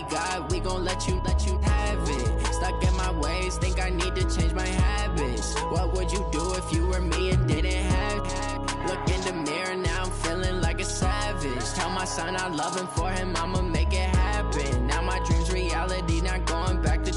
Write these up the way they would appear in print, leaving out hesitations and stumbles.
we got, we gon' let you have it. Stuck in my ways, think I need to change my habits. What would you do if you were me and didn't have it? Look in the mirror, now I'm feeling like a savage. Tell my son I love him, for him I'ma make it happen. Now my dream's reality, not going back to.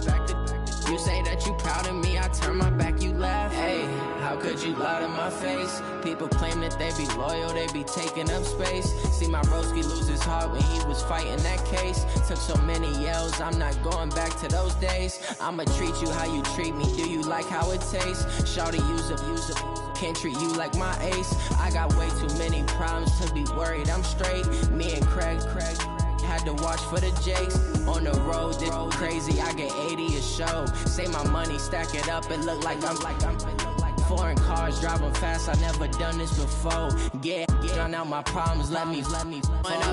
You say that you proud of me, I turn my back, you laugh. Hey, how could you lie to my face? People claim that they be loyal, they be taking up space. See my broski lose his heart when he was fighting that case. Took so many yells, I'm not going back to those days. I'ma treat you how you treat me, do you like how it tastes? Shawty, use up, can't treat you like my ace. I got way too many problems to be worried, I'm straight. Me and Craig had to watch for the Jakes. On the road, this crazy, I get 80 a show. Say my money, stack it up, it look like I'm foreign cars, driving fast, I never done this before. Get on out my problems, let me When up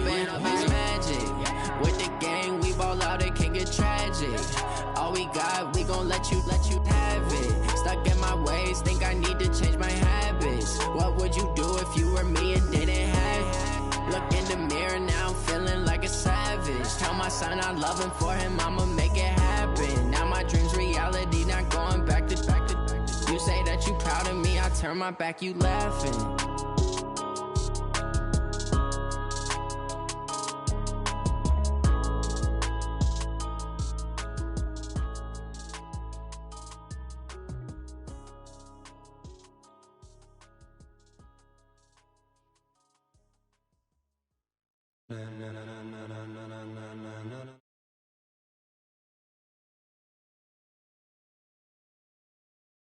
and up is magic. With the gang, we ball out, it can get tragic. All we got, we gon' let you have it. Stuck in my ways, think I need to change my habits. What would you do if you were me and didn't have it? Look in the mirror, now I'm feeling like a savage. Tell my son I love him, for him I'ma make it happen. Now my dream's reality, not going back to. You say that you proud of me, I turn my back, you laughing.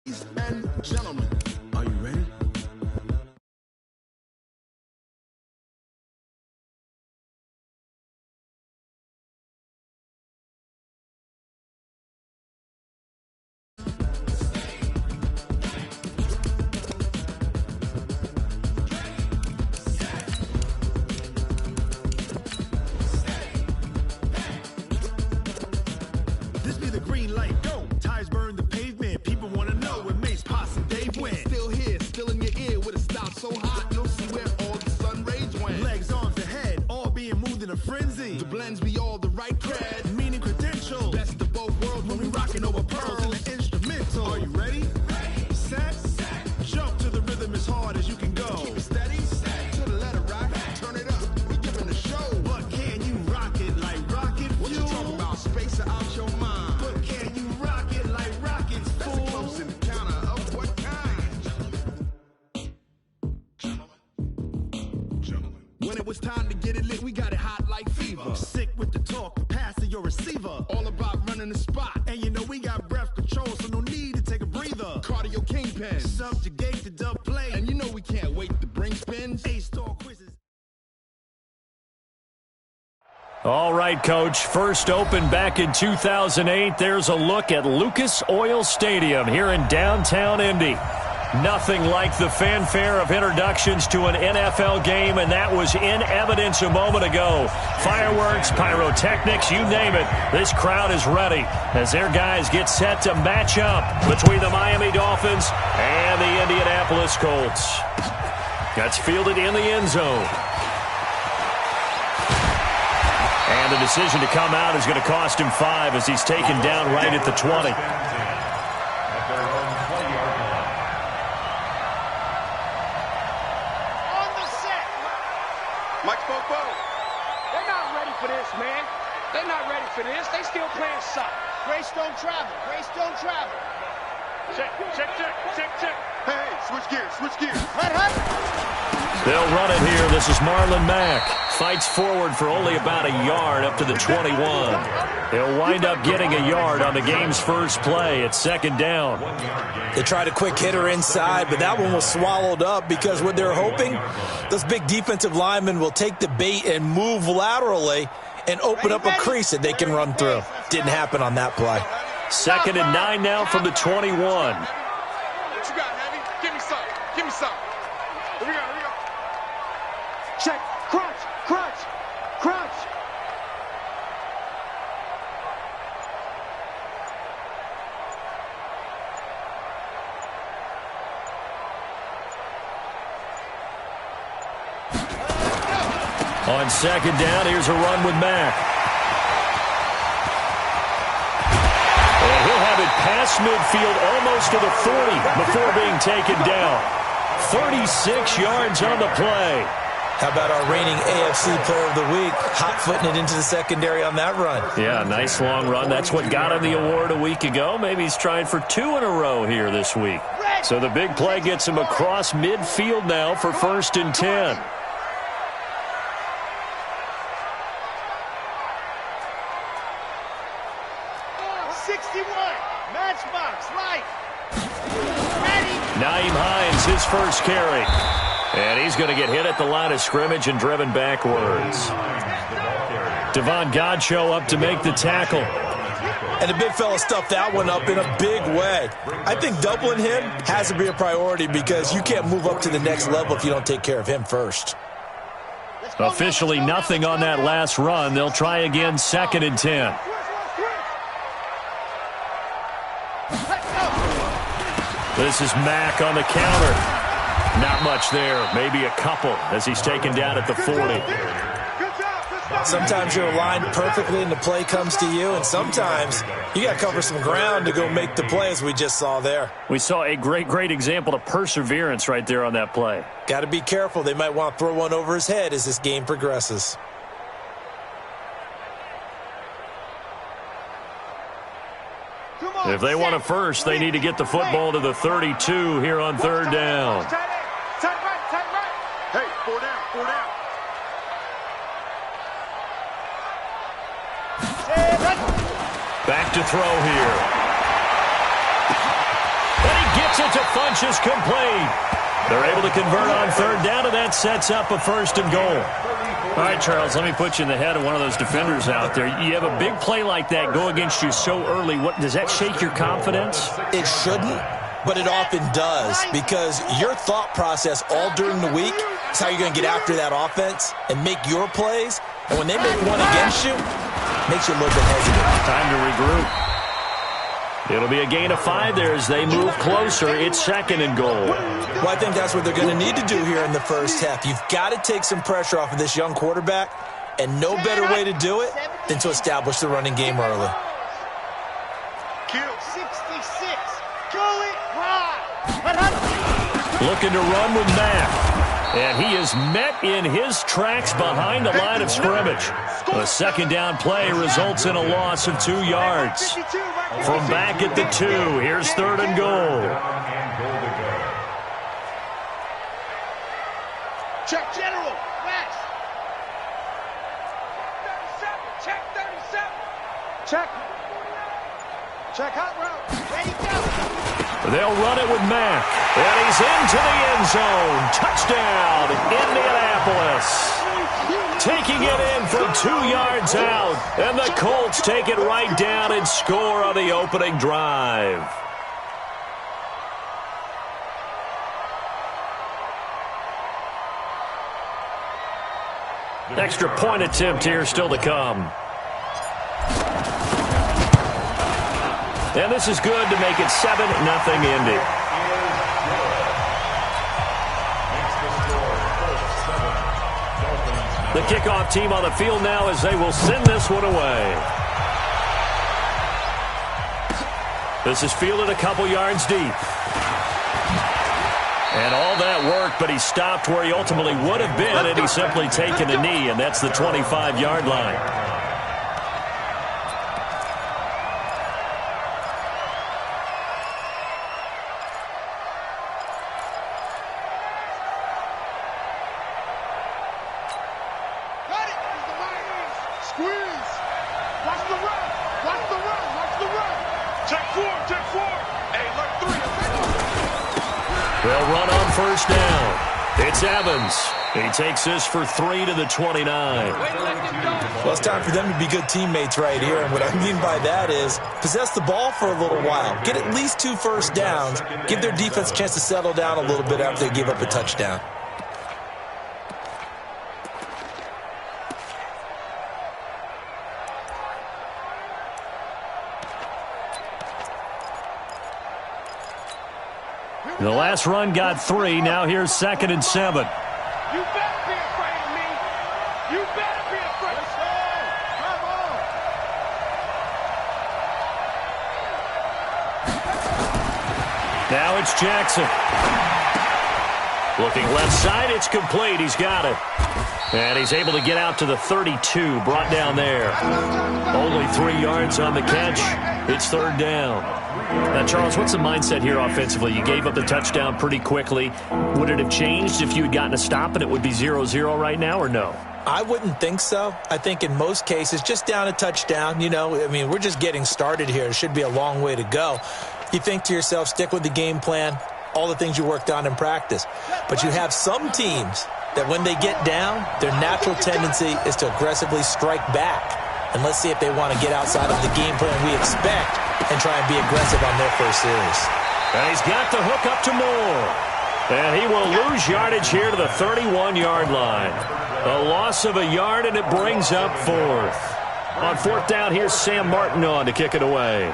Ladies and gentlemen, are you ready? This be the green light, go! Tires burn the pavement, people wanna know when Mace, Posse, and Dave went. Still here, still in your ear, with a style so hot, you'll see where all the sun rays went. Legs, arms, the head, all being moved in a frenzy. The blends be all the right cred, meaning credentials. Best of both worlds when we rockin' over pearls in the instrumental. Are you ready? Set, jump to the rhythm as hard as you can go. Keep it steady, to the letter right, turn it up, we giving the show. But can you rock it like rocket fuel? What you talking about, space out your mind? But can you rock it like rockets, fool? That's a close encounter of what kind? Gentlemen. When it was time to get it lit, we got it hot like fever. Sick with the talk, pass to your receiver. All about running the spot, and you know we got breath control, so no need to take a breather. Cardio kingpin, subjugate the dub play, and you know we can't wait to bring spins. A-star quizzes. All right, Coach. First opened back in 2008. There's a look at Lucas Oil Stadium here in downtown Indy. Nothing like the fanfare of introductions to an NFL game, and that was in evidence a moment ago. Fireworks, pyrotechnics, you name it. This crowd is ready as their guys get set to match up between the Miami Dolphins and the Indianapolis Colts. That's fielded in the end zone. And the decision to come out is going to cost him 5 as he's taken down right at the 20. Mike Bobo. They're not ready for this, man. They're not ready for this. They still playing soccer. Grace don't travel. Grace don't travel. Check. Hey, switch gears. Hut. They'll run it here. This is Marlon Mack. Fights forward for only about a yard up to the 21. He'll wind up getting a yard on the game's first play. It's second down. They tried a quick hitter inside, but that one was swallowed up because what they're hoping, those big defensive linemen will take the bait and move laterally and open up a crease that they can run through. Didn't happen on that play. Second and 9 now from the 21. What you got, Heavy? Give me some. Here we go. Check. Crunch. On second down, here's a run with Mack. past midfield, almost to the 40 before being taken down. 36 yards on the play. How about our reigning AFC Player of the Week, hot-footing it into the secondary on that run? Yeah, nice long run. That's what got him the award a week ago. Maybe he's trying for 2 in a row here this week. So the big play gets him across midfield now for 1st and 10. Naeem Hines, his first carry. And he's going to get hit at the line of scrimmage and driven backwards. Devon Godchaux up to make the tackle. And the big fella stuffed that one up in a big way. I think doubling him has to be a priority because you can't move up to the next level if you don't take care of him first. Officially nothing on that last run. They'll try again, 2nd and 10. This is Mack on the counter. Not much there. Maybe a couple as he's taken down at the 40. Sometimes you're aligned perfectly and the play comes to you, and sometimes you got to cover some ground to go make the play as we just saw there. We saw a great example of perseverance right there on that play. Got to be careful. They might want to throw one over his head as this game progresses. If they want a first, they need to get the football to the 32 here on 3rd down. Hey, 4 down, 4 down. Back to throw here. And he gets it to Funchess, complete. They're able to convert on 3rd down, and that sets up a 1st and goal. All right, Charles, let me put you in the head of one of those defenders out there. You have a big play like that go against you so early. What does that shake your confidence? It shouldn't, but it often does because your thought process all during the week is how you're going to get after that offense and make your plays. And when they make one against you, it makes you a little bit hesitant. Time to regroup. It'll be a gain of 5 there as they move closer. It's 2nd and goal. Well, I think that's what they're going to need to do here in the first half. You've got to take some pressure off of this young quarterback, and no better way to do it than to establish the running game early. Kill 66. Go it high. Looking to run with Mack. And he is met in his tracks behind the line of scrimmage. The 2nd down play results in a loss of 2 yards. From back at the 2, here's 3rd and goal. Check general. Max. 37. Check 37. Check. Check hot route. Ready, go. They'll run it with Mack. And he's into the end zone. Touchdown, Indianapolis. Taking it in from 2 yards out. And the Colts take it right down and score on the opening drive. Extra point attempt here still to come. And this is good to make it 7-0 Indy. The kickoff team on the field now as they will send this one away. This is fielded a couple yards deep. And all that work, but he stopped where he ultimately would have been, and he's simply taken a knee, and that's the 25-yard line. They'll run on 1st down. It's Evans. He takes this for 3 to the 29. Well, it's time for them to be good teammates right here. And what I mean by that is possess the ball for a little while. Get at least 2 first downs. Give their defense a chance to settle down a little bit after they give up a touchdown. The last run got 3. Now here's 2nd and 7. You better be afraid of me. You better be afraid. Come on. Now it's Jackson. Looking left side, it's complete. He's got it. And he's able to get out to the 32, brought down there. Only 3 yards on the catch. It's third down. Now, Charles, what's the mindset here offensively? You gave up the touchdown pretty quickly. Would it have changed if you had gotten a stop and it would be 0-0 right now, or no? I wouldn't think so. I think in most cases, just down a touchdown, we're just getting started here. It should be a long way to go. You think to yourself, stick with the game plan, all the things you worked on in practice. But you have some teams that when they get down, their natural tendency is to aggressively strike back. And let's see if they want to get outside of the game plan we expect and try and be aggressive on their first series. And he's got the hook up to Moore. And he will lose yardage here to the 31-yard line. A loss of a yard, and it brings up fourth. On fourth down, here's Sam Martin on to kick it away.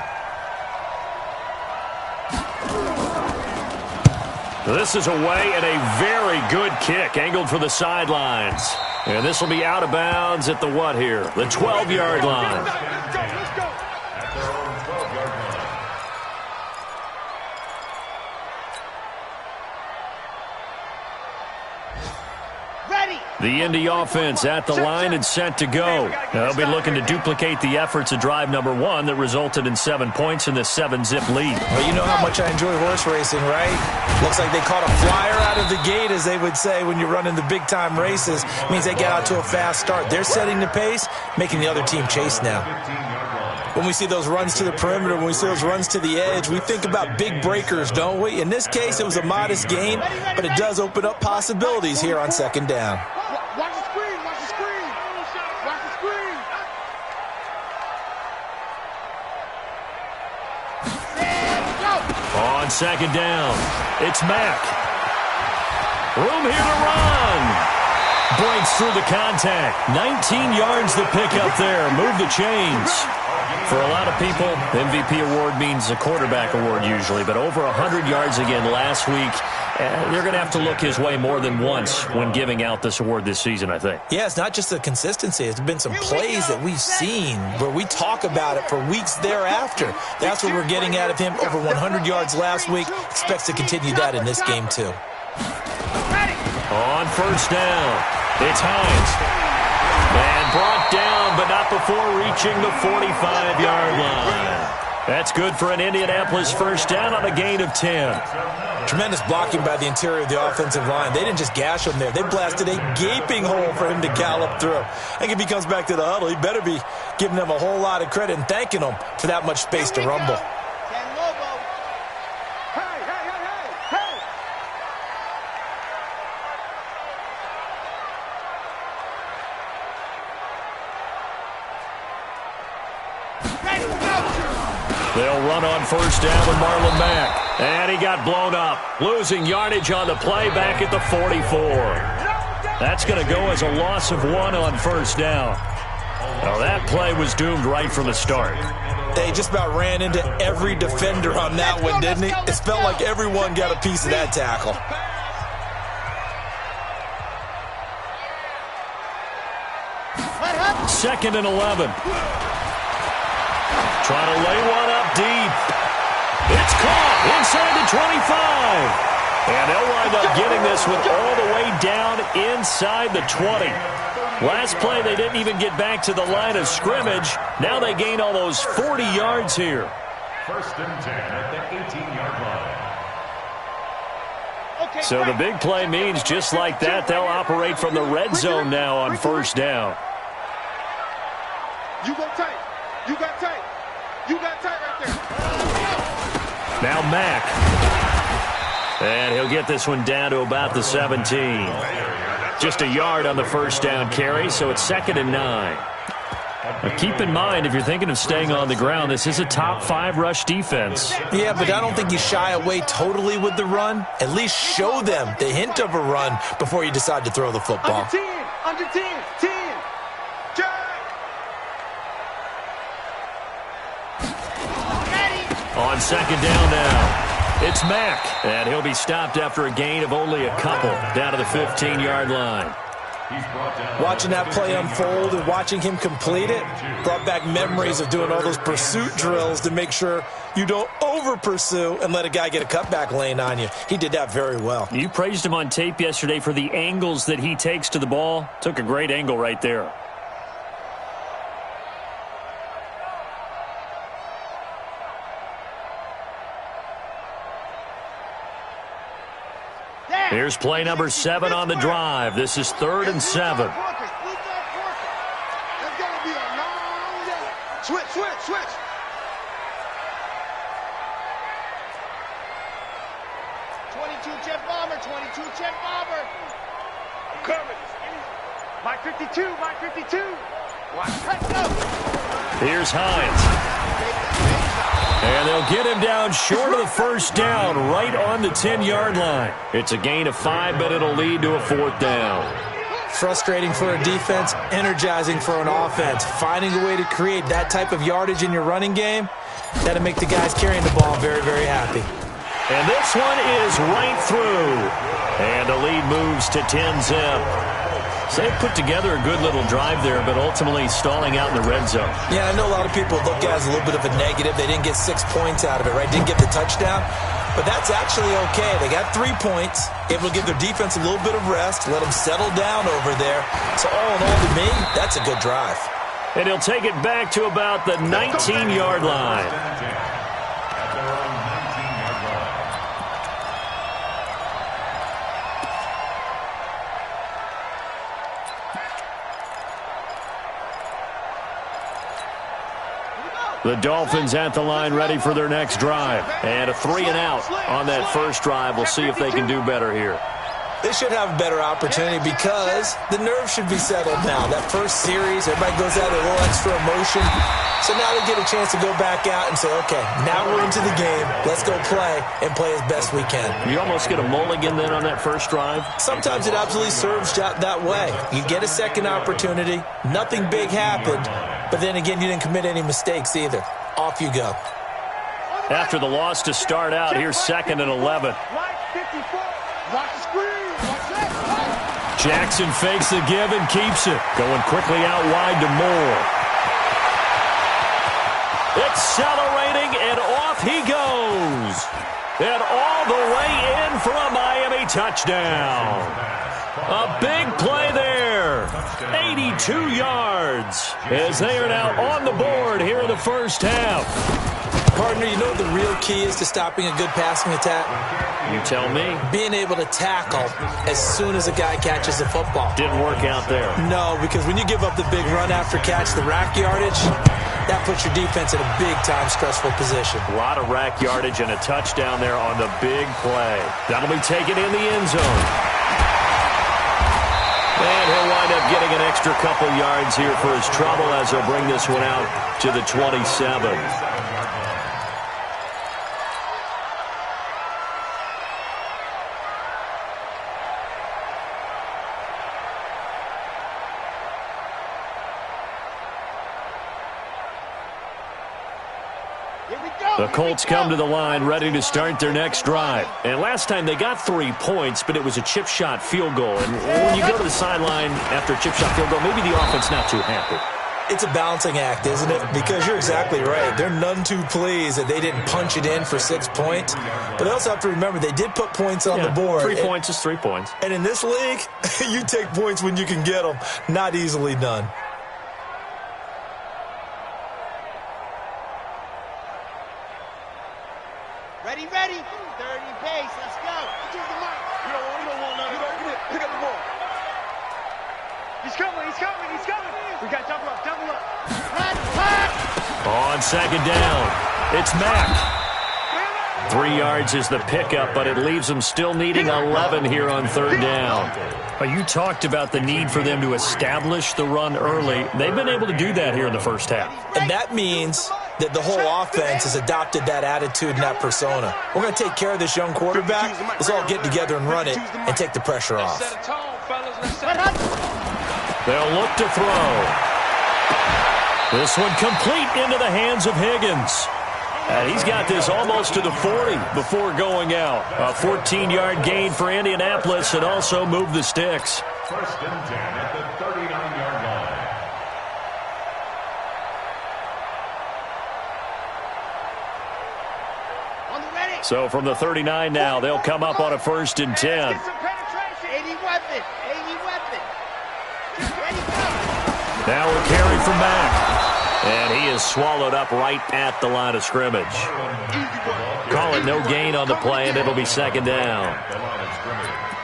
This is away and a very good kick, angled for the sidelines. And this will be out of bounds at the what here? The 12-yard line. Let's go. The Indy offense at the line and set to go. They'll be looking to duplicate the efforts of drive number 1 that resulted in 7 points in the 7-zip lead. Well, you know how much I enjoy horse racing, right? Looks like they caught a flyer out of the gate, as they would say when you're running the big-time races. It means they get out to a fast start. They're setting the pace, making the other team chase now. When we see those runs to the perimeter, when we see those runs to the edge, we think about big breakers, don't we? In this case, it was a modest gain, but it does open up possibilities here on second down. Watch the screen, watch the screen. Watch the screen. On second down, it's Mack. Room here to run. Breaks through the contact. 19 yards to pick up there. Move the chains. For a lot of people, MVP award means a quarterback award usually, but over 100 yards again last week. They're going to have to look his way more than once when giving out this award this season, I think. Yeah, it's not just the consistency. It's been some plays that we've seen where we talk about it for weeks thereafter. That's what we're getting out of him. Over 100 yards last week. Expects to continue that in this game, too. On first down, it's Hines. And brought down, but not before reaching the 45-yard line. That's good for an Indianapolis first down on a gain of 10. Tremendous blocking by the interior of the offensive line. They didn't just gash him there. They blasted a gaping hole for him to gallop through. I think if he comes back to the huddle, he better be giving them a whole lot of credit and thanking them for that much space to rumble. They'll run on first down with Marlon Mack. And he got blown up. Losing yardage on the play back at the 44. That's going to go as a loss of 1 on first down. Now that play was doomed right from the start. They just about ran into every defender on that one, didn't he? It felt like everyone got a piece of that tackle. Second and 11. Trying to lay one up deep. It's caught inside the 25. And they'll wind up getting this one all the way down inside the 20. Last play, they didn't even get back to the line of scrimmage. Now they gain almost 40 yards here. First and 10 at the 18-yard line. So the big play means just like that, they'll operate from the red zone now on first down. You go tight. You got tight. You got tight right there. Now Mack. And he'll get this one down to about the 17. Just a yard on the first down carry, so it's second and 9. Now keep in mind, if you're thinking of staying on the ground, this is a top 5 rush defense. Yeah, but I don't think you shy away totally with the run. At least show them the hint of a run before you decide to throw the football. Under 10. Under 10. 10. On second down now, it's Mack. And he'll be stopped after a gain of only a couple down to the 15-yard line. Watching that play unfold and watching him complete it brought back memories of doing all those pursuit drills to make sure you don't over-pursue and let a guy get a cutback lane on you. He did that very well. You praised him on tape yesterday for the angles that he takes to the ball. Took a great angle right there. Here's play number 7 on the drive. This is 3rd and 7. Switch. 22 jet bomber. I'm coming. Mike 52. Let's go. Here's Hines. And they'll get him down short of the first down, right on the 10-yard line. It's a gain of 5, but it'll lead to a 4th down. Frustrating for a defense, energizing for an offense. Finding a way to create that type of yardage in your running game, that'll make the guys carrying the ball very, very happy. And this one is right through. And the lead moves to 10-zip. So they put together a good little drive there, but ultimately stalling out in the red zone. Yeah, I know a lot of people look at it as a little bit of a negative. They didn't get 6 points out of it, right? Didn't get the touchdown. But that's actually okay. They got 3 points, able to give their defense a little bit of rest, let them settle down over there. So all in all, to me, that's a good drive. And he'll take it back to about the 19-yard line. The Dolphins at the line ready for their next drive. And a 3-and-out on that first drive. We'll see if they can do better here. They should have a better opportunity because the nerves should be settled now. That first series, everybody goes out with a little extra emotion. So now they get a chance to go back out and say, okay, now we're into the game. Let's go play and play as best we can. You almost get a mulligan then on that first drive? Sometimes it absolutely serves that way. You get a second opportunity. Nothing big happened. But then again, you didn't commit any mistakes either. Off you go. After the loss to start out, here's 2nd and 11. Jackson fakes the give and keeps it. Going quickly out wide to Moore. Accelerating, and off he goes. And all the way in for a Miami touchdown. A big play there. 82 yards as they are now on the board here in the first half. Partner, you know what the real key is to stopping a good passing attack? You tell me. Being able to tackle as soon as a guy catches the football. Didn't work out there. No, because when you give up the big run after catch, the rack yardage, that puts your defense in a big-time stressful position. A lot of rack yardage and a touchdown there on the big play. That'll be taken in the end zone. And he'll wind up getting an extra couple yards here for his trouble as he'll bring this one out to the 27. The Colts come to the line ready to start their next drive. And last time they got 3 points, but it was a chip shot field goal. And when you go to the sideline after a chip shot field goal, maybe the offense not too happy. It's a balancing act, isn't it? Because you're exactly right. They're none too pleased that they didn't punch it in for 6 points. But they also have to remember they did put points on the board. 3 points is 3 points. And in this league, you take points when you can get them. Not easily done. Ready. 30 pace. Let's go. You don't want nothing. Pick up the ball. He's coming. We got double up. On 2nd down, it's Mack. 3 yards is the pickup, but it leaves them still needing 11 here on 3rd down. You talked about the need for them to establish the run early. They've been able to do that here in the first half. And that means that the whole offense has adopted that attitude and that persona. We're going to take care of this young quarterback. Let's all get together and run it and take the pressure off. They'll look to throw. This one complete into the hands of Higgins. And he's got this almost to the 40 before going out. A 14-yard gain for Indianapolis and also moved the sticks. First and 10 at the 39-yard line. So from the 39 now, they'll come up on a first and 10. 80 weapon. 80 weapon. Now we're carried from Mack. And he is swallowed up right at the line of scrimmage. Call it no gain on the play, and it'll be second down.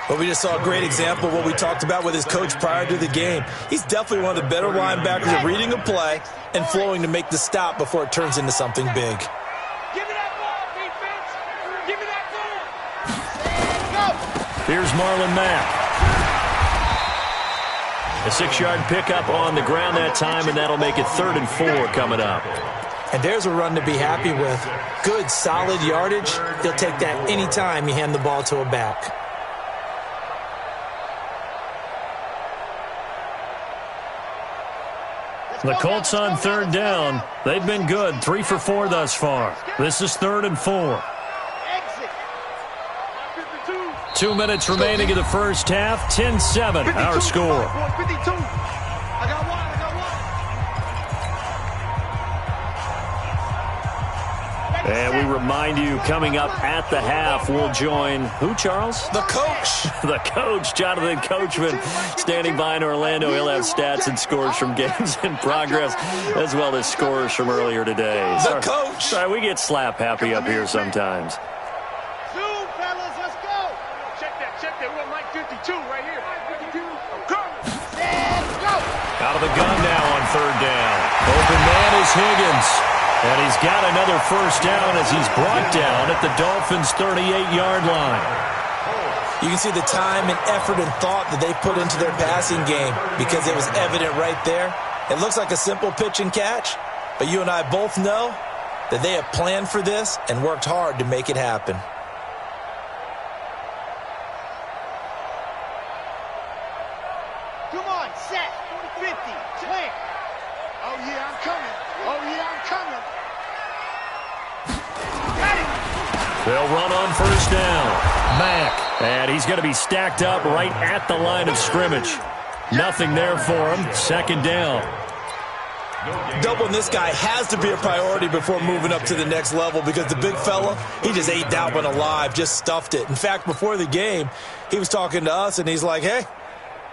But we just saw a great example of what we talked about with his coach prior to the game. He's definitely one of the better linebackers at reading a play and flowing to make the stop before it turns into something big. Give me that ball, defense. Give me that ball. Here's Marlon Mack. A 6-yard pickup on the ground that time, and that'll make it 3rd and 4 coming up. And there's a run to be happy with. Good, solid yardage. He'll take that any time you hand the ball to a back. The Colts on 3rd down. They've been good, 3 for 4 thus far. This is 3rd and 4. 2 minutes remaining in the first half. 10-7, our score. And we remind you, coming up at the half, we'll join who, Charles? The coach. The coach, Jonathan Coachman, standing by in Orlando. He'll have stats and scores from games in progress, as well as scores from earlier today. The coach. Sorry, we get slap happy up here sometimes. Zoom, fellas, let's go. Check that. We want Mike 52 right here. Mike 52. I'm coming. Let's go. Out of the gun now on 3rd down. Open man is Higgins. And he's got another first down as he's brought down at the Dolphins' 38-yard line. You can see the time and effort and thought that they put into their passing game because it was evident right there. It looks like a simple pitch and catch, but you and I both know that they have planned for this and worked hard to make it happen. Come on, set. 50. Clear. Oh, yeah, I'm coming. Oh, yeah, I'm coming. They'll run on first down. Mack. And he's going to be stacked up right at the line of scrimmage. Nothing there for him. 2nd down. Doubling this guy has to be a priority before moving up to the next level because the big fella, he just ate that one alive, just stuffed it. In fact, before the game, he was talking to us, and he's like, hey,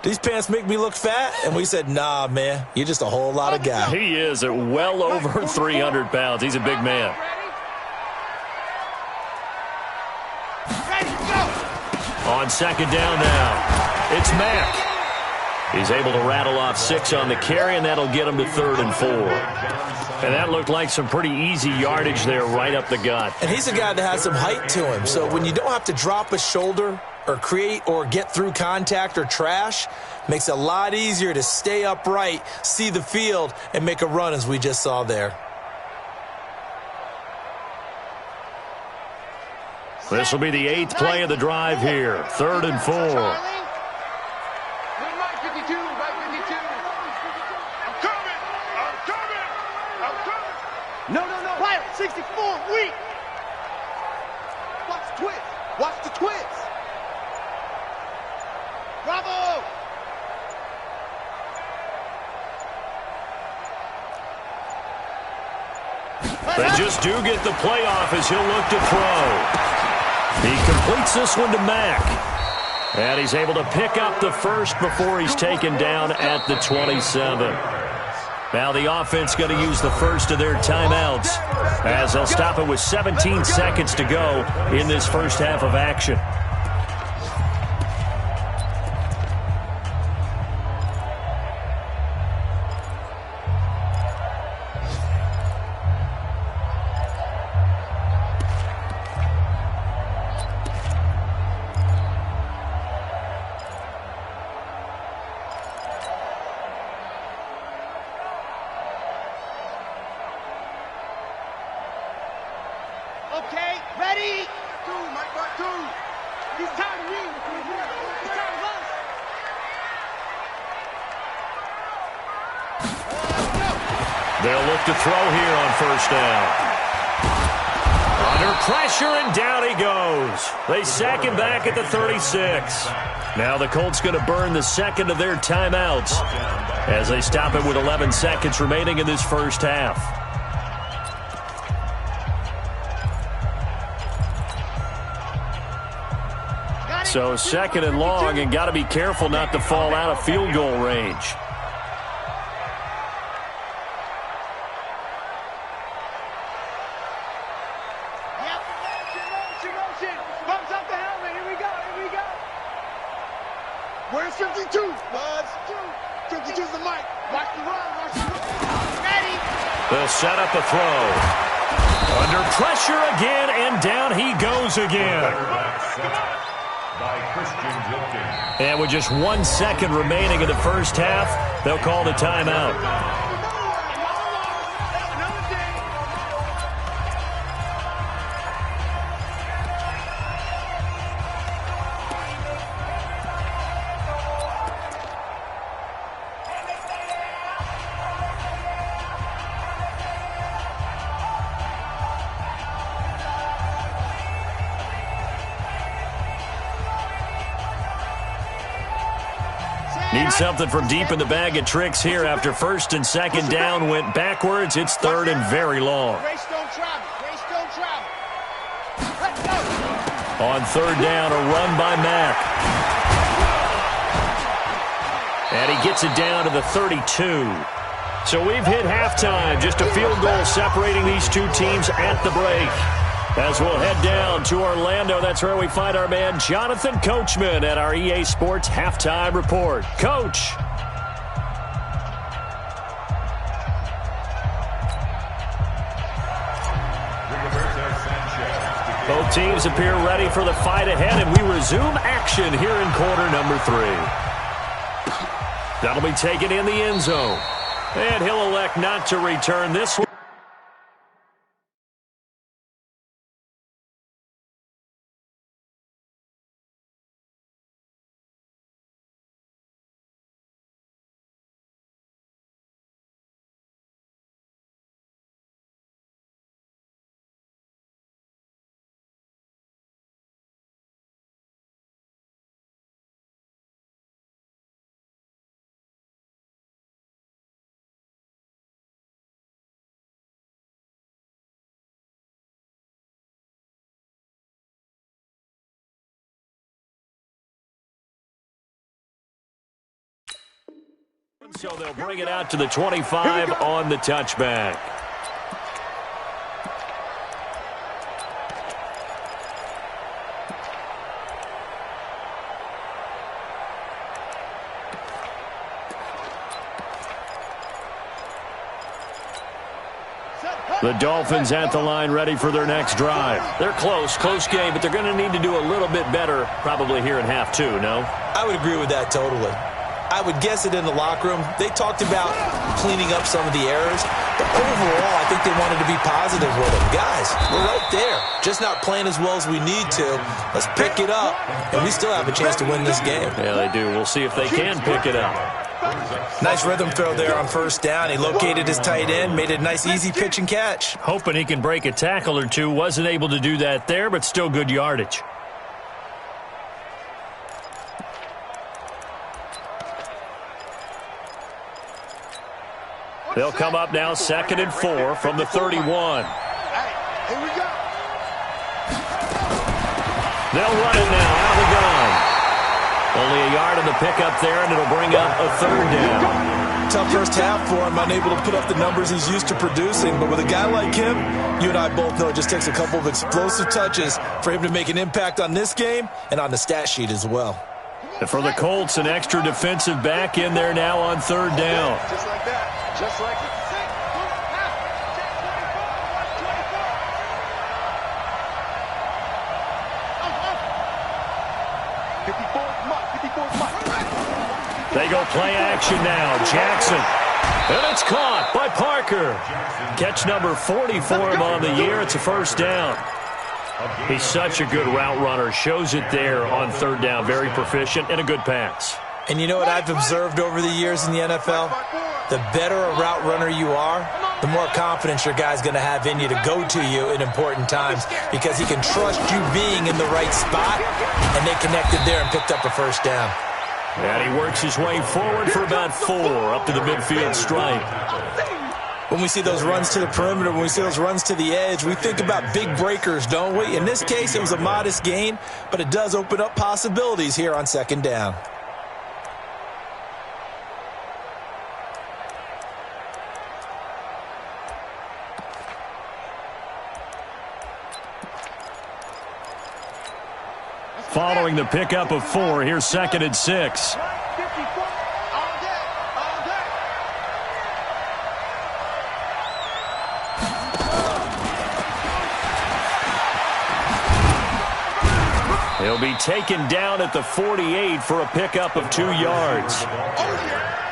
these pants make me look fat? And we said, nah, man, you're just a whole lot of guy. He is at well over 300 pounds. He's a big man. On 2nd down now, it's Mack. He's able to rattle off 6 on the carry, and that'll get him to 3rd and 4. And that looked like some pretty easy yardage there right up the gut. And he's a guy that has some height to him, so when you don't have to drop a shoulder or create or get through contact or trash, makes it a lot easier to stay upright, see the field, and make a run as we just saw there. This will be the 8th play of the drive here. 3rd and 4. Mike 52, Mike 52. I'm coming. No. Pilot 64, weak. Watch the twist. Bravo. They just do get the playoff as he'll look to throw. He completes this one to Mack. And he's able to pick up the first before he's taken down at the 27. Now the offense going to use the first of their timeouts as they'll stop it with 17 seconds to go in this first half of action. Okay, ready? Mike, he's tired of you. He's tired of us. They'll look to throw here on first down. Under pressure, and down he goes. They sack him back at the 36. Now the Colts going to burn the second of their timeouts as they stop it with 11 seconds remaining in this first half. So second and long, and got to be careful not to fall out of field goal range. Where's 52? 52's the mic. Watch the run. Ready. They'll set up a throw. Under pressure again, and down he goes again. And with just 1 second remaining in the first half, they'll call the timeout. Need something from deep in the bag of tricks here after first and second down went backwards. It's third and very long. On third down, a run by Mack. And he gets it down to the 32. So we've hit halftime. Just a field goal separating these two teams at the break. As we'll head down to Orlando, that's where we find our man Jonathan Coachman at our EA Sports Halftime Report. Coach. Both teams appear ready for the fight ahead, and we resume action here in quarter number 3. That'll be taken in the end zone. And he'll elect not to return this one. So they'll bring it out to the 25 on the touchback. The Dolphins at the line ready for their next drive. They're close game, but they're going to need to do a little bit better probably here in half 2, no? I would agree with that totally. I would guess it in the locker room. They talked about cleaning up some of the errors, but overall, I think they wanted to be positive with them. Guys, we're right there, just not playing as well as we need to. Let's pick it up, and we still have a chance to win this game. Yeah, they do. We'll see if they can pick it up. Nice rhythm throw there on first down. He located his tight end, made it a nice, easy pitch and catch. Hoping he can break a tackle or two. Wasn't able to do that there, but still good yardage. They'll come up now 2nd and 4 from the 31. Here we go. They'll run it now out of the gun. Only a yard on the pickup there, and it'll bring up a third down. Tough first half for him, unable to put up the numbers he's used to producing. But with a guy like him, you and I both know it just takes a couple of explosive touches for him to make an impact on this game and on the stat sheet as well. And for the Colts, an extra defensive back in there now on third down. Just like that. Just like it. They go play action now. Jackson. And it's caught by Parker. Catch number 40 for him on the year. It's a first down. He's such a good route runner. Shows it there on third down. Very proficient and a good pass. And you know what I've observed over the years in the NFL? The better a route runner you are, the more confidence your guy's going to have in you to go to you in important times because he can trust you being in the right spot, and they connected there and picked up a first down. And he works his way forward for about 4 up to the midfield stripe. When we see those runs to the perimeter, when we see those runs to the edge, we think about big breakers, don't we? In this case, it was a modest gain, but it does open up possibilities here on second down. Following the pickup of 4, here's 2nd and 6. He'll be taken down at the 48 for a pickup of 2 yards.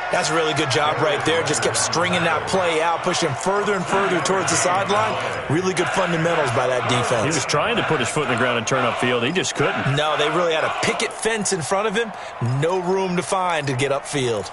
That's a really good job right there. Just kept stringing that play out, pushing further and further towards the sideline. Really good fundamentals by that defense. He was trying to put his foot in the ground and turn upfield. He just couldn't. No, they really had a picket fence in front of him. No room to find to get upfield.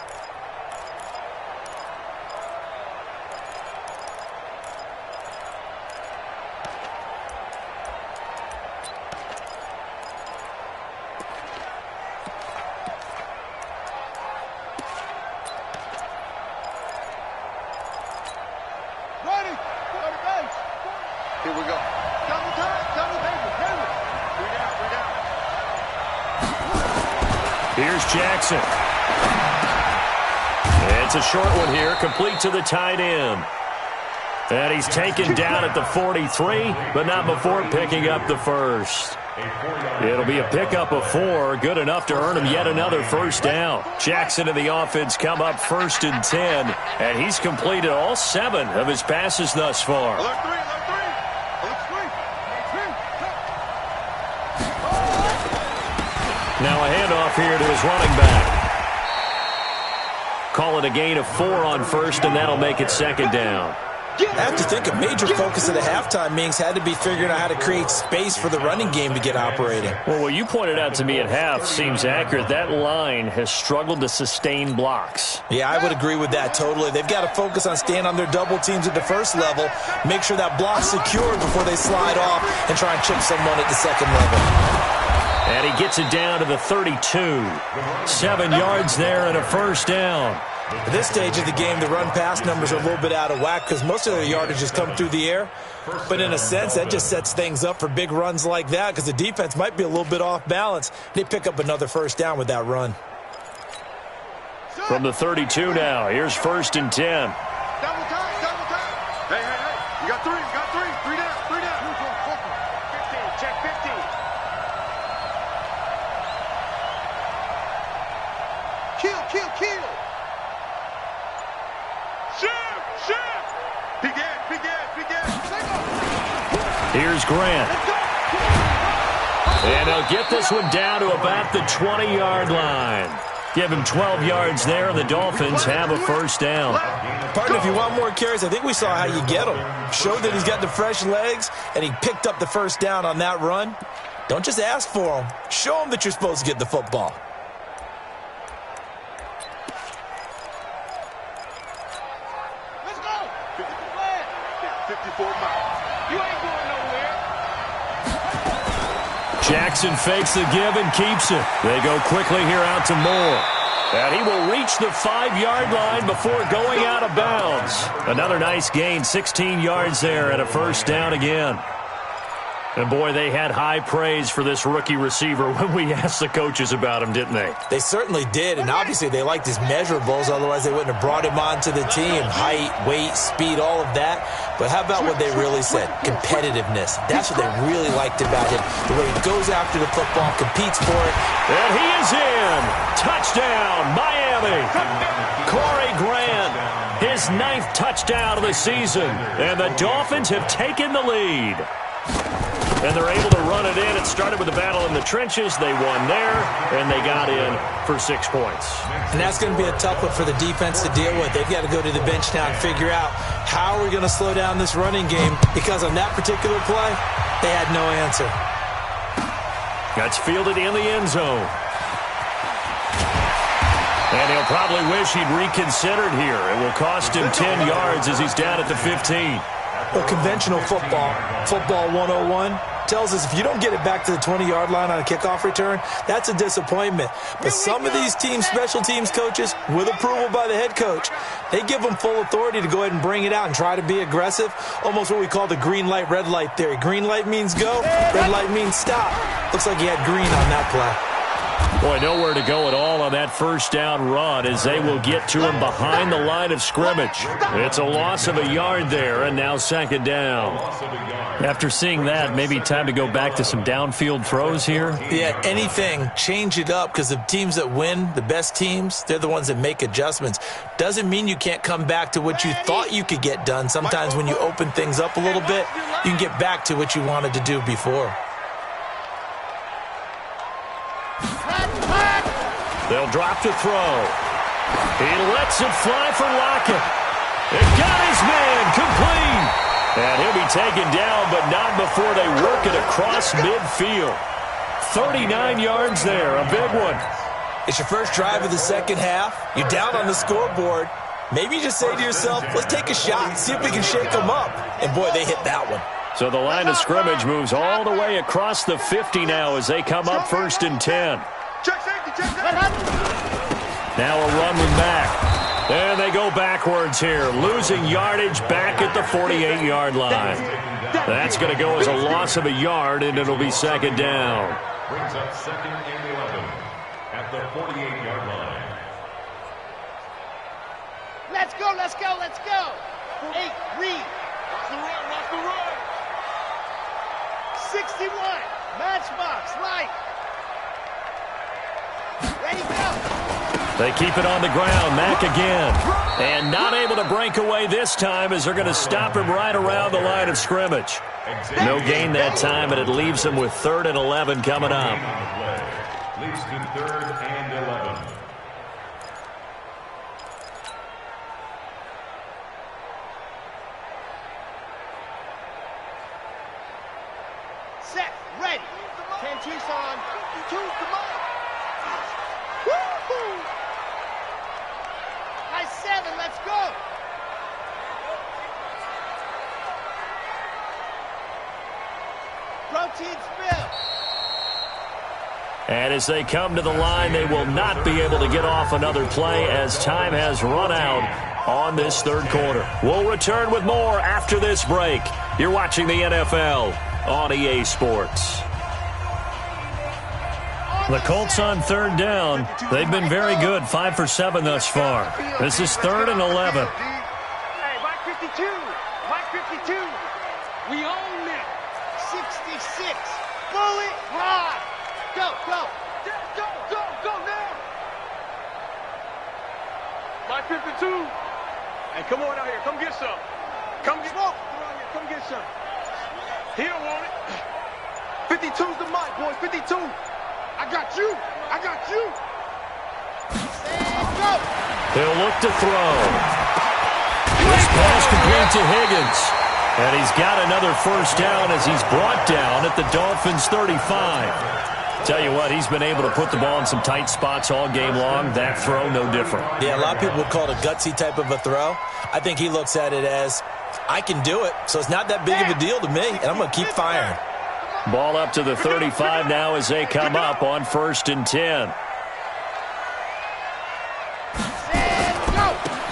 Here's Jackson. It's a short one here, complete to the tight end. And he's taken down at the 43, but not before picking up the first. It'll be a pickup of 4, good enough to earn him yet another first down. Jackson and the offense come up 1st and 10, and he's completed all 7 of his passes thus far. Now a handoff here to his running back. Call it a gain of 4 on 1st, and that'll make it 2nd down. I have to think a major focus of the halftime meetings had to be figuring out how to create space for the running game to get operating. Well, what you pointed out to me at half seems accurate. That line has struggled to sustain blocks. Yeah, I would agree with that totally. They've got to focus on staying on their double teams at the first level, make sure that block's secured before they slide off and try and chip someone at the second level. And he gets it down to the 32. 7 yards there and a first down. At this stage of the game, the run-pass numbers are a little bit out of whack because most of their yardage has come through the air. But in a sense, that just sets things up for big runs like that because the defense might be a little bit off balance. They pick up another first down with that run. From the 32 now, here's 1st and 10. Double time, double time. Hey. You got 3, you got 3. 3 down, 3 down. 15, check 15. Kill. Shift. Begin. Here's Grant. And he'll get this one down to about the 20-yard line. Give him 12 yards there, and the Dolphins have a first down. Partner, if you want more carries, I think we saw how you get them. Showed that he's got the fresh legs, and he picked up the first down on that run. Don't just ask for them. Show them that you're supposed to get the football. Let's go. 54 miles. You ain't going nowhere. Jackson fakes the give and keeps it. They go quickly here out to Moore. And he will reach the 5-yard line before going out of bounds. Another nice gain, 16 yards there and a first down again. And, boy, they had high praise for this rookie receiver when we asked the coaches about him, didn't they? They certainly did, and obviously they liked his measurables. Otherwise, they wouldn't have brought him onto the team. Height, weight, speed, all of that. But how about what they really said? Competitiveness. That's what they really liked about him. The way he goes after the football, competes for it. And he is in. Touchdown, Miami. Corey Grant, his 9th touchdown of the season. And the Dolphins have taken the lead. And they're able to run it in. It started with a battle in the trenches. They won there, and they got in for 6 points. And that's going to be a tough one for the defense to deal with. They've got to go to the bench now and figure out how are we going to slow down this running game, because on that particular play, they had no answer. That's fielded in the end zone. And he'll probably wish he'd reconsidered here. It will cost him 10 yards as he's down at the 15. Well, conventional football 101, tells us if you don't get it back to the 20-yard line on a kickoff return, that's a disappointment. But some of these teams, special teams coaches, with approval by the head coach, they give them full authority to go ahead and bring it out and try to be aggressive, almost what we call the green light, red light theory. Green light means go, red light means stop. Looks like he had green on that play. Boy, nowhere to go at all on that first down run as they will get to him behind the line of scrimmage. It's a loss of a yard there, and now second down. After seeing that, maybe time to go back to some downfield throws here? Yeah, anything. Change it up because the teams that win, the best teams, they're the ones that make adjustments. Doesn't mean you can't come back to what you thought you could get done. Sometimes when you open things up a little bit, you can get back to what you wanted to do before. They'll drop to throw. He lets it fly for Lockett. It got his man complete. And he'll be taken down, but not before they work it across midfield. 39 yards there, a big one. It's your first drive of the second half. You're down on the scoreboard. Maybe you just say to yourself, let's take a shot, see if we can shake them up. And, boy, they hit that one. So the line of scrimmage moves all the way across the 50 now as they come up 1st and 10. Now a run with Mack. And they go backwards here, losing yardage back at the 48-yard line. That's going to go as a loss of a yard, and it'll be second down. Brings up 2nd and 11 at the 48-yard line. Let's go, let's go, let's go. 8, read. Watch the run, watch the run. 61, matchbox, light. Ready, go. They keep it on the ground. Mack again. And not able to break away this time as they're going to stop him right around the line of scrimmage. No gain that time, and it leaves him with 3rd and 11 coming up. Leads to 3rd and 11. Set, ready. 10 Tucson. 2 Demont. Woo-hoo! High 7, let's go. Protein spill. And as they come to the line, they will not be able to get off another play as time has run out on this 3rd quarter. We'll return with more after this break. You're watching the NFL on EA Sports. The Colts on 3rd down. They've been very good, 5 for 7 thus far. This is 3rd and 11. Hey, Mike 52. Mike 52. We own it. 66. Bullet high. Go, go. Go, go, go now. Mike 52. Hey, come on out here. Come get some. Come get smoke. Come get some. He don't want it. 52's the mic, boys. 52. I got you. I got you. And go. He'll look to throw. This pass complete to Higgins. And he's got another first down as he's brought down at the Dolphins' 35. Tell you what, he's been able to put the ball in some tight spots all game long. That throw, no different. Yeah, a lot of people would call it a gutsy type of a throw. I think he looks at it as, I can do it, so it's not that big of a deal to me, and I'm going to keep firing. Ball up to the 35 now as they come up on 1st and 10.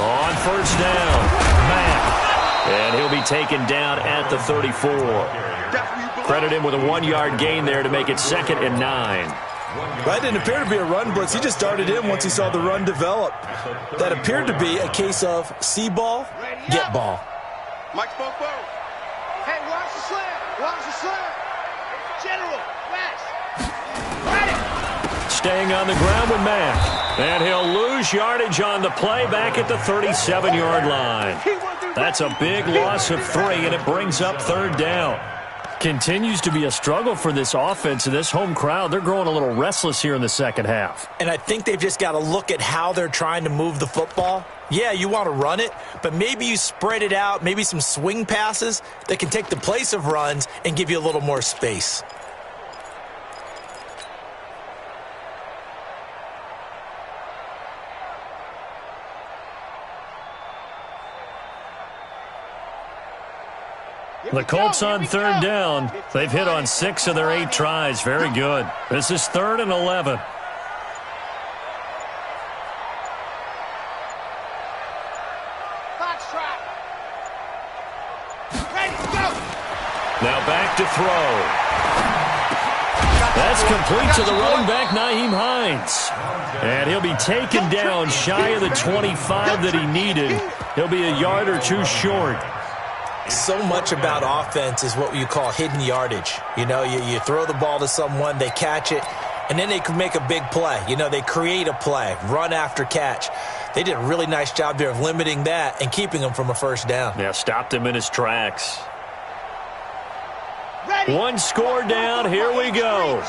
On 1st down, Mack. And he'll be taken down at the 34. Credit him with a 1-yard gain there to make it 2nd and 9. That didn't appear to be a run blitz. He just darted in once he saw the run develop. That appeared to be a case of see ball, get ball. Mike's both. Hey, watch the slam. Watch the slam. General, fast. Staying on the ground with Mack. And he'll lose yardage on the play back at the 37-yard line. That's a big loss of 3, and it brings up 3rd down. Continues to be a struggle for this offense and this home crowd. They're growing a little restless here in the second half. And I think they've just got to look at how they're trying to move the football. Yeah, you want to run it, but maybe you spread it out, maybe some swing passes that can take the place of runs and give you a little more space. The Colts on third down. They've hit on 6 of their 8 tries. Very good. This is 3rd and 11. Now back to throw. That's complete to the running back, Nyheim Hines. And he'll be taken down shy of the 25 that he needed. He'll be a yard or 2 short. So much about offense is what you call hidden yardage. You know, you throw the ball to someone, they catch it, and then they can make a big play. You know, they create a play, run after catch. They did a really nice job there of limiting that and keeping him from a first down. Yeah, stopped him in his tracks. 1 score down. Here we go.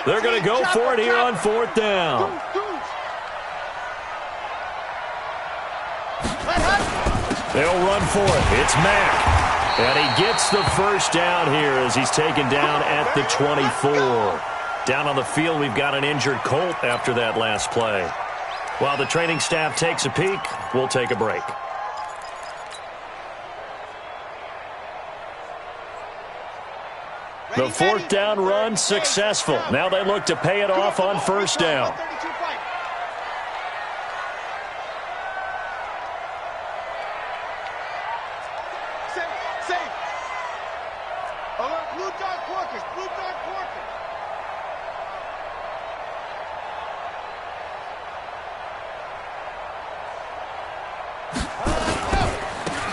They're going to go for it here on 4th down. They'll run for it. It's Mack. And he gets the first down here as he's taken down at the 24. Down on the field, we've got an injured Colt after that last play. While the training staff takes a peek, we'll take a break. The 4th down run successful. Now they look to pay it off on 1st down.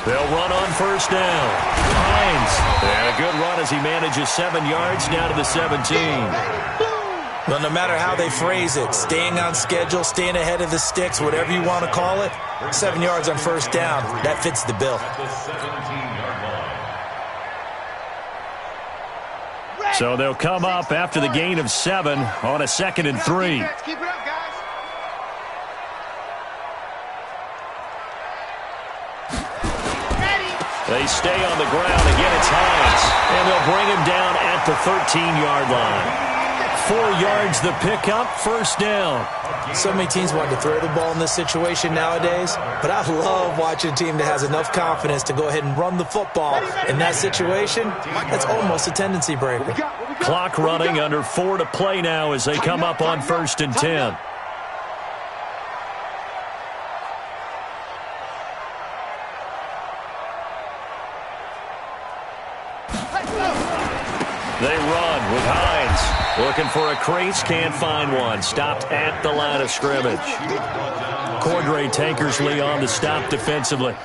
They'll run on 1st down. Hines. And a good run as he manages 7 yards down to the 17. Well, no matter how they phrase it, staying on schedule, staying ahead of the sticks, whatever you want to call it, 7 yards on 1st down, that fits the bill. So they'll come up after the gain of 7 on a 2nd and 3. Keep it up, guys. They stay on the ground. Again, it's Hines. And they'll bring him down at the 13-yard line. 4 yards the pickup, 1st down. So many teams want to throw the ball in this situation nowadays, but I love watching a team that has enough confidence to go ahead and run the football. In that situation, that's almost a tendency breaker. Clock running, under 4 to play now as they come up on 1st and 10. They run with Hines. Looking for a crease, can't find one. Stopped at the line of scrimmage. Cordray Tankersley on the stop defensively.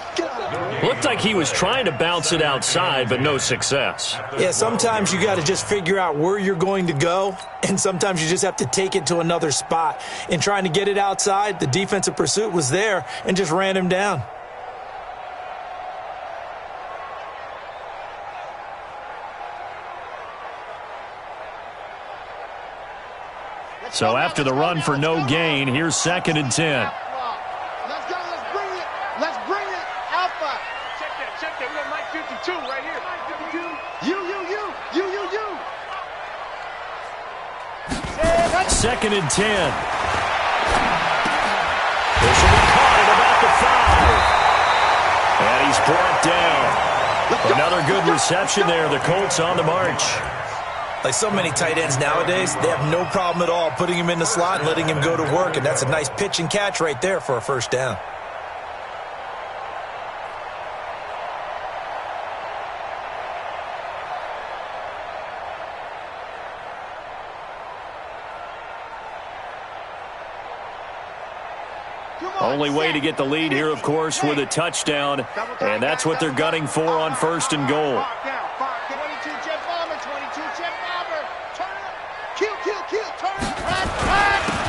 Looked like he was trying to bounce it outside, but no success. Yeah, sometimes you got to just figure out where you're going to go, and sometimes you just have to take it to another spot. In trying to get it outside, the defensive pursuit was there and just ran him down. So after the run for no gain, here's 2nd and 10. Let's go. Let's bring it. Let's bring it. Alpha. Check that. Check that. We got Mike 52 right here. Mike 52. You. 2nd and 10. This will be caught at about the 5. And he's brought down. Another good reception there. The Colts on the march. Like so many tight ends nowadays, they have no problem at all putting him in the slot and letting him go to work, and that's a nice pitch and catch right there for a 1st down. Only way to get the lead here, of course, with a touchdown, and that's what they're gunning for on 1st and goal.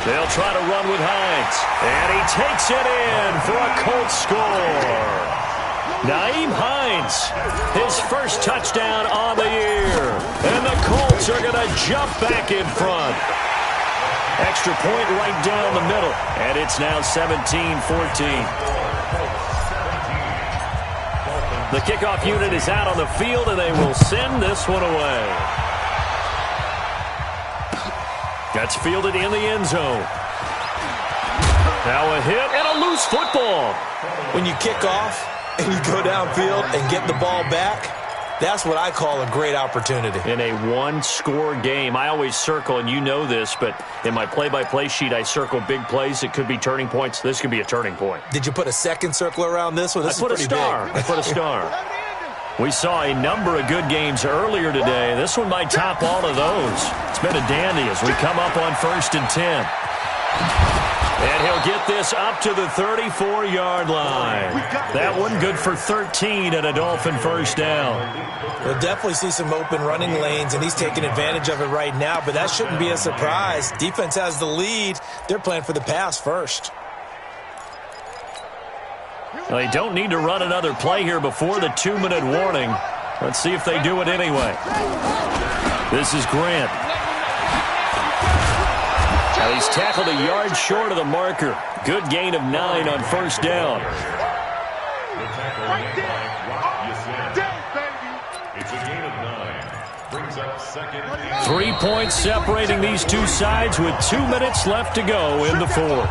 They'll try to run with Hines, and he takes it in for a Colts score. Nyheim Hines, his first touchdown on the year, and the Colts are going to jump back in front. Extra point right down the middle, and it's now 17-14. The kickoff unit is out on the field, and they will send this one away. That's fielded in the end zone. Now a hit and a loose football. When you kick off and you go downfield and get the ball back, That's what I call a great opportunity. In a one-score game, I always circle, and you know this, but in my play-by-play sheet, I circle big plays. It could be turning points. This could be a turning point. Did you put a second circle around this one? This I put a star. I put a star. We saw a number of good games earlier today. This one might top all of those. It's been a dandy as we come up on 1st and 10. And he'll get this up to the 34-yard line. That one good for 13 and a Dolphin first down. We'll definitely see some open running lanes, and he's taking advantage of it right now, but that shouldn't be a surprise. Defense has the lead. They're playing for the pass first. Well, they don't need to run another play here before the 2-minute warning. Let's see if they do it anyway. This is Grant. Now he's tackled a yard short of the marker. Good gain of 9 on first down. It's a gain of 9. Brings up second. 3 points separating these two sides with 2 minutes left to go in the fourth.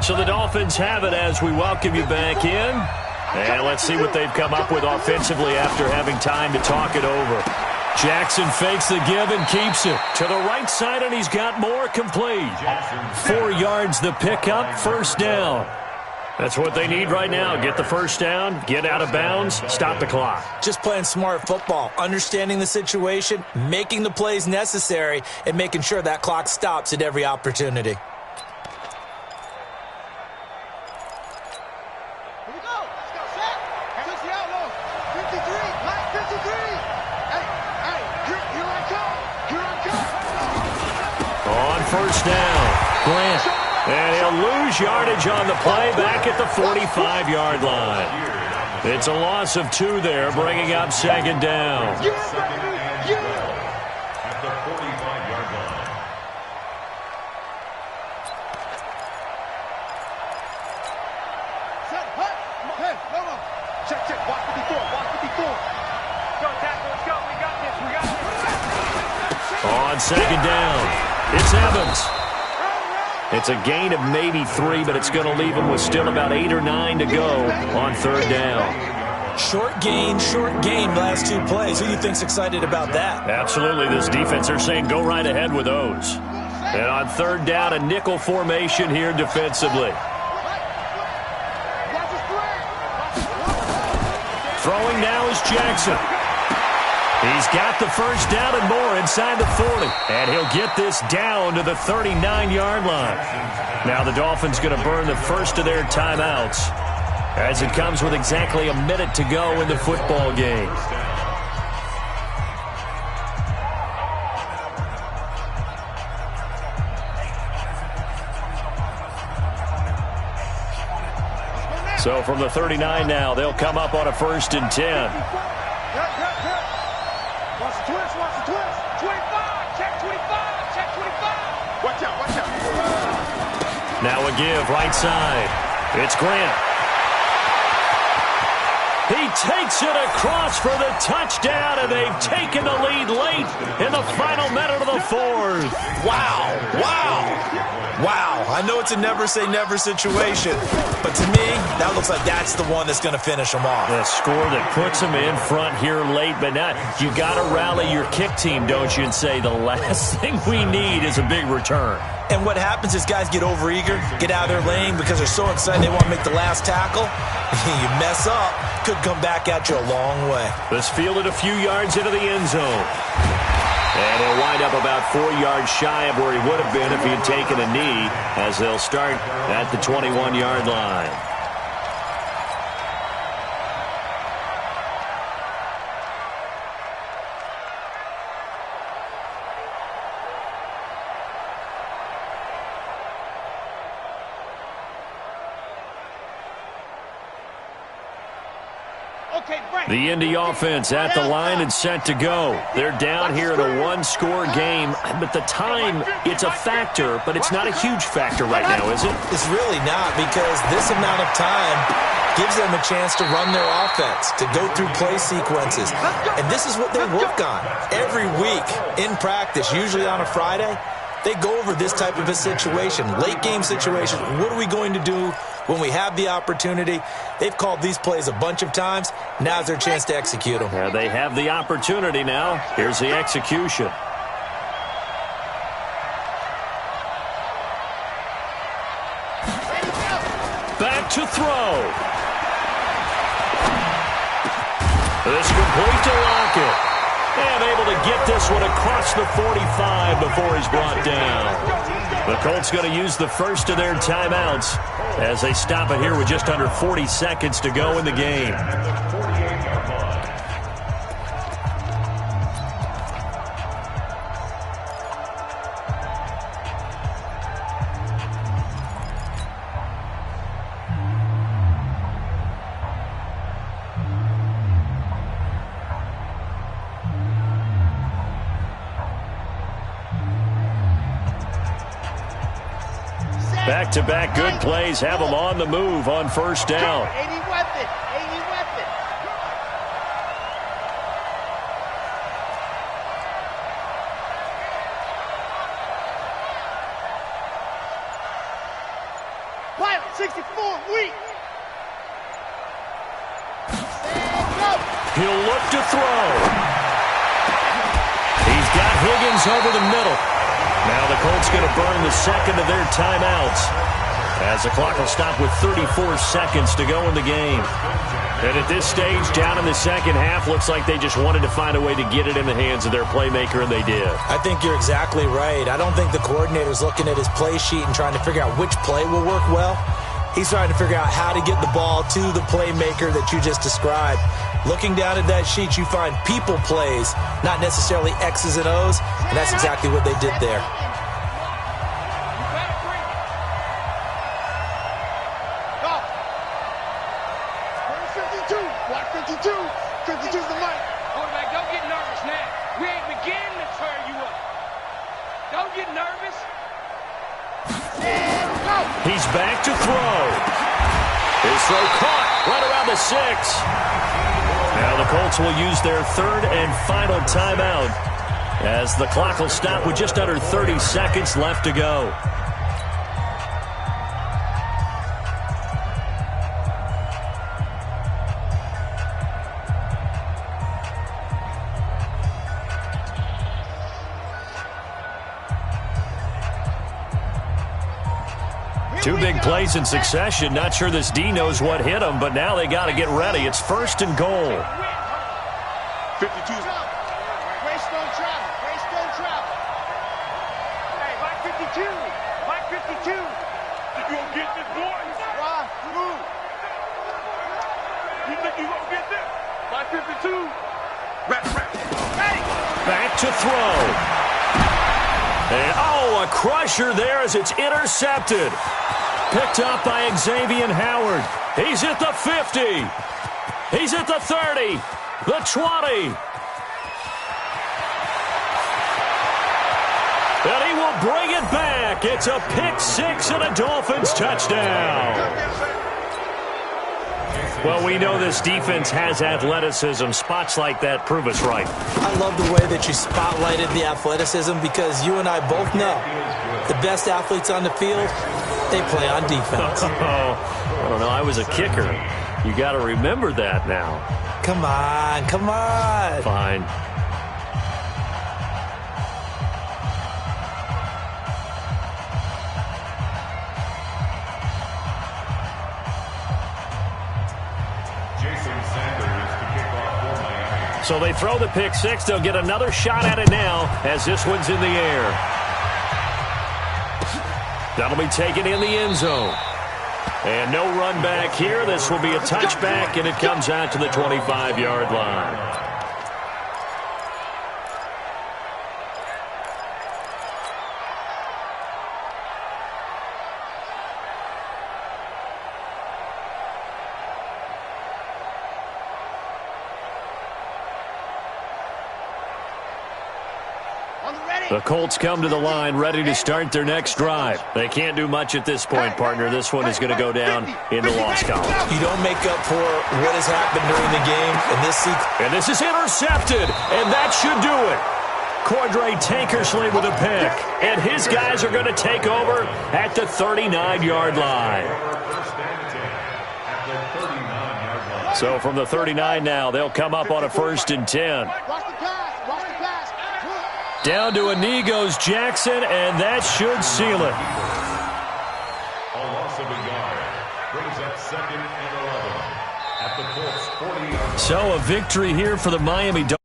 So the Dolphins have it as we welcome you back in. And let's see what they've come up with offensively after having time to talk it over. Jackson fakes the give and keeps it to the right side, and he's got more complete. 4 yards the pickup, first down. That's what they need right now. Get the first down, get out of bounds, stop the clock. Just playing smart football, understanding the situation, making the plays necessary, and making sure that clock stops at every opportunity. First down, Grant. And he'll lose yardage on the play back at the 45-yard line. It's a loss of 2 there, bringing up second down. At the 45-yard line. Check, watch the before. Go, tackle, let's go. We got this. On second down. It's Evans. It's a gain of maybe 3, but it's going to leave him with still about 8 or 9 to go on third down. Short game last 2 plays. Who do you think's excited about that? Absolutely. This defense, they're saying go right ahead with those. And on third down, a nickel formation here defensively. Throwing now is Jackson. He's got the first down and more inside the 40. And he'll get this down to the 39-yard line. Now the Dolphins going to burn the first of their timeouts as it comes with exactly a minute to go in the football game. So from the 39 now, they'll come up on a 1st and 10. Watch the twist. 25, check 25. Watch out. Now a give, right side. It's Grant. He takes it across for the touchdown, and they've taken the lead late in the final minute of the fourth. Wow. I know it's a never-say-never situation, but to me, that looks like that's the one that's going to finish them off. The score that puts them in front here late, but now you got to rally your kick team, don't you, and say the last thing we need is a big return. And what happens is guys get overeager, get out of their lane because they're so excited they want to make the last tackle. You mess up, could come back at you a long way. This fielded a few yards into the end zone. And he'll wind up about 4 yards shy of where he would have been if he had taken a knee, as they'll start at the 21-yard line. The Indy offense at the line and set to go. They're down here in a one-score game, but the time, it's a factor, but it's not a huge factor right now, is it? It's really not, because this amount of time, gives them a chance to run their offense, to go through play sequences. And this is what they work on every week in practice, usually on a Friday. They go over this type of a situation, late game situation. What are we going to do when we have the opportunity? They've called these plays a bunch of times. Now's their chance to execute them. Yeah, they have the opportunity now. Here's the execution. Back to throw. This complete to Lockett. And able to get this one across the 45 before he's brought down. The Colts going to use the first of their timeouts as they stop it here with just under 40 seconds to go in the game. Back-to-back good plays have them on the move on first down. 80 weapon. 80 weapon. Pilot 64 weak. He'll look to throw. He's got Higgins over the middle. Now the Colts going to burn the second of their timeouts as the clock will stop with 34 seconds to go in the game. And at this stage, down in the second half, looks like they just wanted to find a way to get it in the hands of their playmaker, and they did. I think you're exactly right. I don't think the coordinator's looking at his play sheet and trying to figure out which play will work well. He's trying to figure out how to get the ball to the playmaker that you just described. Looking down at that sheet, you find people plays, not necessarily X's and O's, and that's exactly what they did there. Block 52. 52's the mic. Quarterback, don't get nervous now. We ain't beginning to turn you up. Don't get nervous. And go. He's back to throw. His throw caught right around the 6. Now the Colts will use their third and final timeout as the clock will stop with just under 30 seconds left to go. Two big plays in succession. Not sure this D knows what hit him, but now they got to get ready. It's first and goal. 52. Grace don't travel. Grace don't travel. Hey, Mike 52. Mike 52. You gonna get this, boy? Ron, move. You think you gonna get this? Mike 52. Ready. Back to throw. And, a crusher there as it's intercepted. Picked up by Xavier Howard. He's at the 50. He's at the 30. The 20. And he will bring it back. It's a pick six and a Dolphins touchdown. Well, we know this defense has athleticism. Spots like that prove us right. I love the way that you spotlighted the athleticism because you and I both know the best athletes on the field, they play on defense. I don't know. I was a kicker. You got to remember that now. Come on, come on. Fine. So they throw the pick six. They'll get another shot at it now as this one's in the air. That'll be taken in the end zone. And no run back here. This will be a touchback, and it comes out to the 25-yard line. On the ready. The Colts come to the line ready to start their next drive. They can't do much at this point, partner. This one is going to go down in the loss column. You don't make up for what has happened during the game in this sequence. And this is intercepted, and that should do it. Cordray Tankersley with a pick, and his guys are going to take over at the 39-yard line. So from the 39 now, they'll come up on a 1st and 10. Down to a knee goes Jackson, and that should seal it. A loss of a yard brings up 2nd and 11 at the Colts 40-yard line. So a victory here for the Miami Dolphins.